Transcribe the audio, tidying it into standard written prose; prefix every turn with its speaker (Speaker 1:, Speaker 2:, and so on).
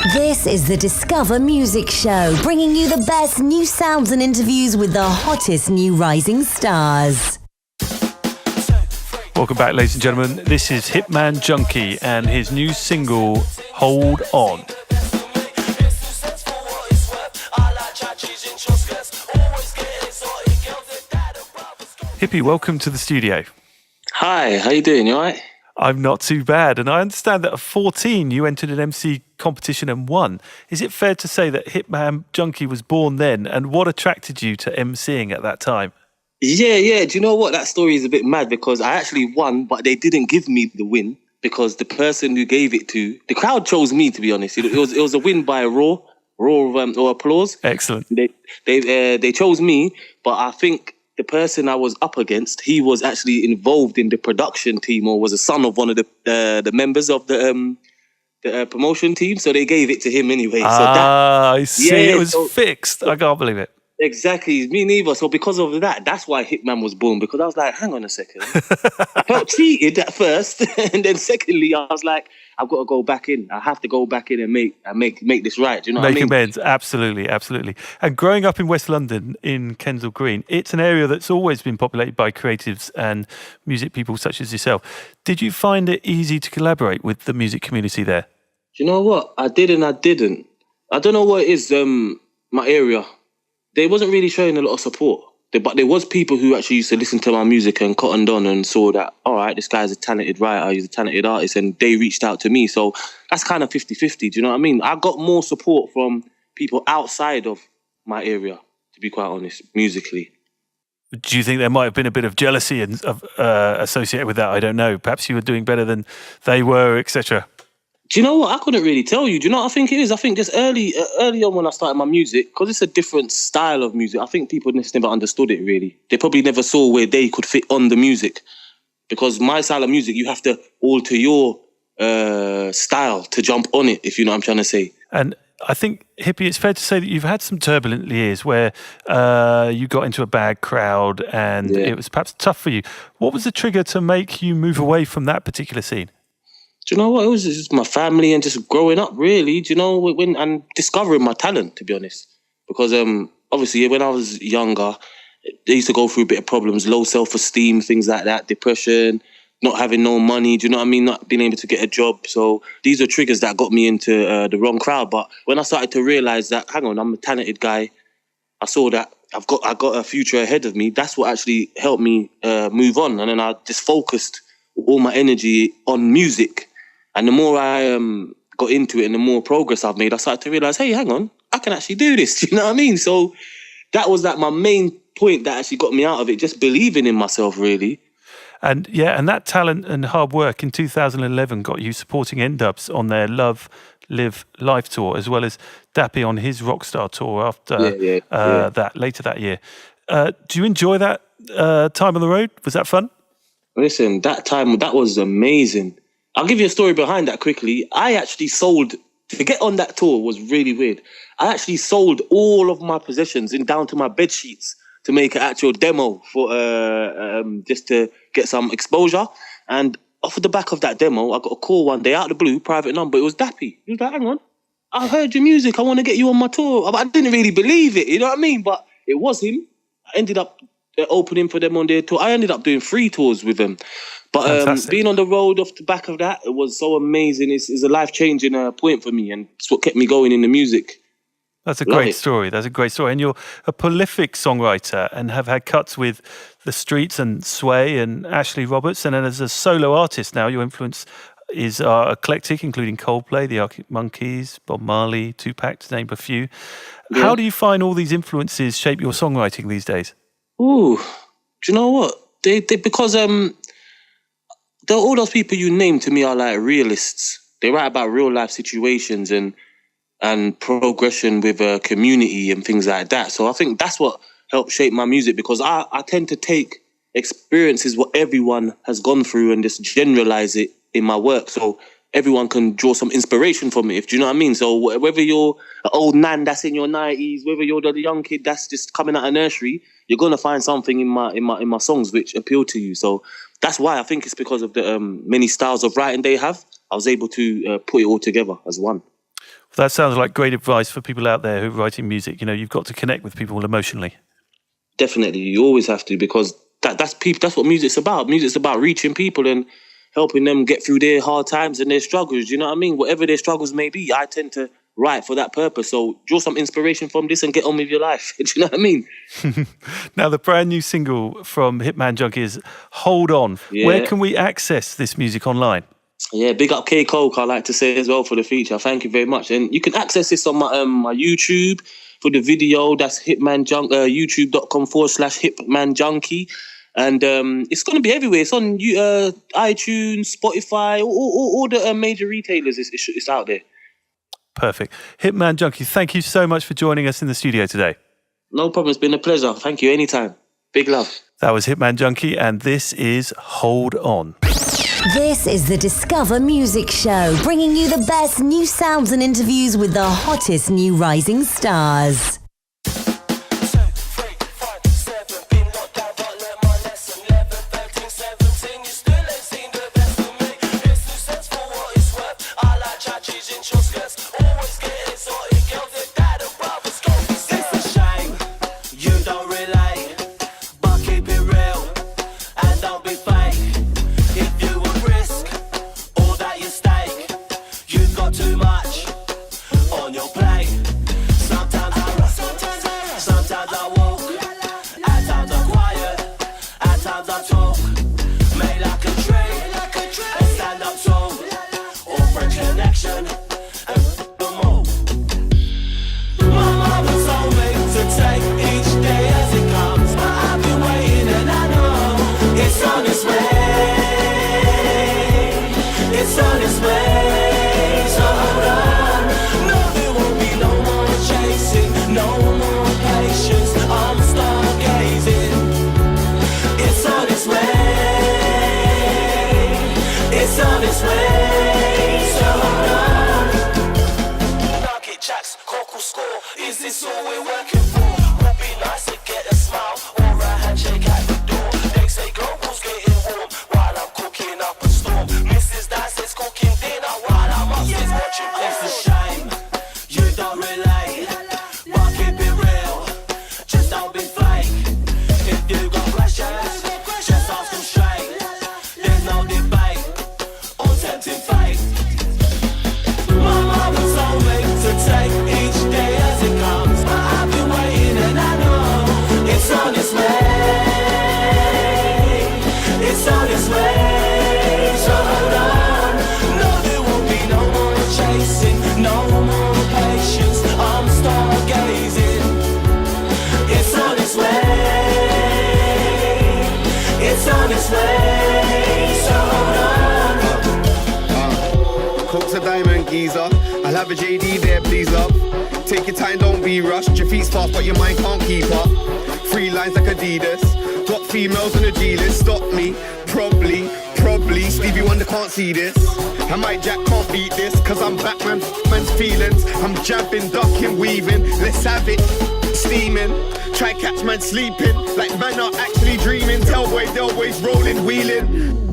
Speaker 1: This is the Discover Music Show, bringing you the best new sounds and interviews with the hottest new rising stars.
Speaker 2: Welcome back, ladies and gentlemen. This is Hipman Junky and his new single, Hold On. Hippie, welcome to the studio.
Speaker 3: Hi, how you doing? You alright?
Speaker 2: I'm not too bad, and I understand that at 14 you entered an MC competition and won. Is it fair to say that Hipman Junky was born then, and what attracted you to MCing at that time?
Speaker 3: Yeah. Do you know what? That story is a bit mad because I actually won, but they didn't give me the win because the person who gave it to, the crowd chose me, to be honest. It was a win by a roar of applause.
Speaker 2: Excellent.
Speaker 3: They chose me, but I think the person I was up against, he was actually involved in the production team or was a son of one of the members of the promotion team. So they gave it to him anyway.
Speaker 2: I see. Yeah, it was fixed. I can't believe it.
Speaker 3: Exactly. Me neither. So because of that, that's why Hitman was born. Because I was like, hang on a second. I felt cheated at first. And then secondly, I was like, I've got to go back in. I have to go back in and make this right. Do you know what I mean?
Speaker 2: Make amends. Absolutely. And growing up in West London, in Kensal Green, it's an area that's always been populated by creatives and music people such as yourself. Did you find it easy to collaborate with the music community there?
Speaker 3: Do you know what? I did and I didn't. I don't know what it is, my area. They wasn't really showing a lot of support. But there was people who actually used to listen to my music and cottoned on and saw that, all right, this guy's a talented writer, he's a talented artist, and they reached out to me. So that's kind of 50-50, do you know what I mean? I got more support from people outside of my area, to be quite honest, musically.
Speaker 2: Do you think there might have been a bit of jealousy associated with that? I don't know. Perhaps you were doing better than they were, etc.
Speaker 3: Do you know what? I couldn't really tell you. Do you know what I think it is? I think just early on when I started my music, because it's a different style of music, I think people just never understood it really. They probably never saw where they could fit on the music. Because my style of music, you have to alter your style to jump on it, if you know what I'm trying to say.
Speaker 2: And I think, Hippie, it's fair to say that you've had some turbulent years where you got into a bad crowd and it was perhaps tough for you. What was the trigger to make you move away from that particular scene?
Speaker 3: Do you know what? It was just my family and just growing up, really. Do you know, and discovering my talent, to be honest. Because obviously, when I was younger, they used to go through a bit of problems, low self-esteem, things like that, depression, not having no money. Do you know what I mean? Not being able to get a job. So these are triggers that got me into the wrong crowd. But when I started to realise that, hang on, I'm a talented guy, I saw that I got a future ahead of me. That's what actually helped me move on. And then I just focused all my energy on music. And the more I got into it and the more progress I've made, I started to realise, hey, hang on, I can actually do this. Do you know what I mean? So that was like my main point that actually got me out of it, just believing in myself, really.
Speaker 2: And that talent and hard work in 2011 got you supporting N-Dubs on their Love, Live, Life tour, as well as Dappy on his Rockstar tour after that later that year. Do you enjoy that time on the road? Was that fun?
Speaker 3: Listen, that was amazing. I'll give you a story behind that quickly. I actually sold, to get on that tour was really weird. I actually sold all of my possessions down to my bed sheets to make an actual demo for just to get some exposure. And off of the back of that demo, I got a call one day out of the blue, private number. It was Dappy. He was like, hang on, I heard your music. I want to get you on my tour. I didn't really believe it, you know what I mean? But it was him. I ended up opening for them on their tour. I ended up doing 3 tours with them. But being on the road off the back of that, it was so amazing. It's a life-changing point for me, and it's what kept me going in the music.
Speaker 2: That's a great story. That's a great story. And you're a prolific songwriter and have had cuts with The Streets and Sway and Ashley Roberts. And then as a solo artist now, your influence is eclectic, including Coldplay, the Arctic Monkeys, Bob Marley, Tupac, to name a few. Yeah. How do you find all these influences shape your songwriting these days? Ooh,
Speaker 3: do you know what? Because all those people you name to me are like realists. They write about real life situations and progression with a community and things like that. So I think that's what helped shape my music, because I tend to take experiences what everyone has gone through and just generalize it in my work. So everyone can draw some inspiration from it, do you know what I mean? So whether you're an old man that's in your 90s, whether you're the young kid that's just coming out of nursery, you're going to find something in my songs which appeal to you. So that's why I think it's because of the many styles of writing they have. I was able to put it all together as one.
Speaker 2: That sounds like great advice for people out there who are writing music. You know, you've got to connect with people emotionally.
Speaker 3: Definitely, you always have to, because that's people. That's what music's about. Music's about reaching people and helping them get through their hard times and their struggles. You know what I mean? Whatever their struggles may be, I tend to write for that purpose. So draw some inspiration from this and get on with your life. Do you know what I mean?
Speaker 2: Now, the brand new single from Hipman Junky is Hold On.
Speaker 3: Yeah.
Speaker 2: Where can we access this music online?
Speaker 3: Yeah, big up K Coke, I like to say as well, for the feature. Thank you very much. And you can access this on my YouTube for the video. That's youtube.com/Hipman Junky. And it's going to be everywhere. It's on iTunes, Spotify, all the major retailers. It's out there.
Speaker 2: Perfect. Hipman Junky, thank you so much for joining us in the studio today.
Speaker 3: No problem. It's been a pleasure. Thank you. Anytime. Big love.
Speaker 2: That was Hipman Junky, and this is Hold On.
Speaker 1: This is the Discover Music Show, bringing you the best new sounds and interviews with the hottest new rising stars.
Speaker 4: Coke's a diamond geezer. I'll have a JD there, please, love. Take your time, don't be rushed. Your feet's fast, but your mind can't keep up. 3 lines like Adidas. Got females on the G list. Stop me, probably. Stevie Wonder can't see this. And my Jack can't beat this, cause I'm Batman, man's feelings. I'm jabbing, ducking, weaving. Let's have it, steaming. Try catch man sleeping, like man not actually dreaming. Tell boys, they're always rolling, wheeling.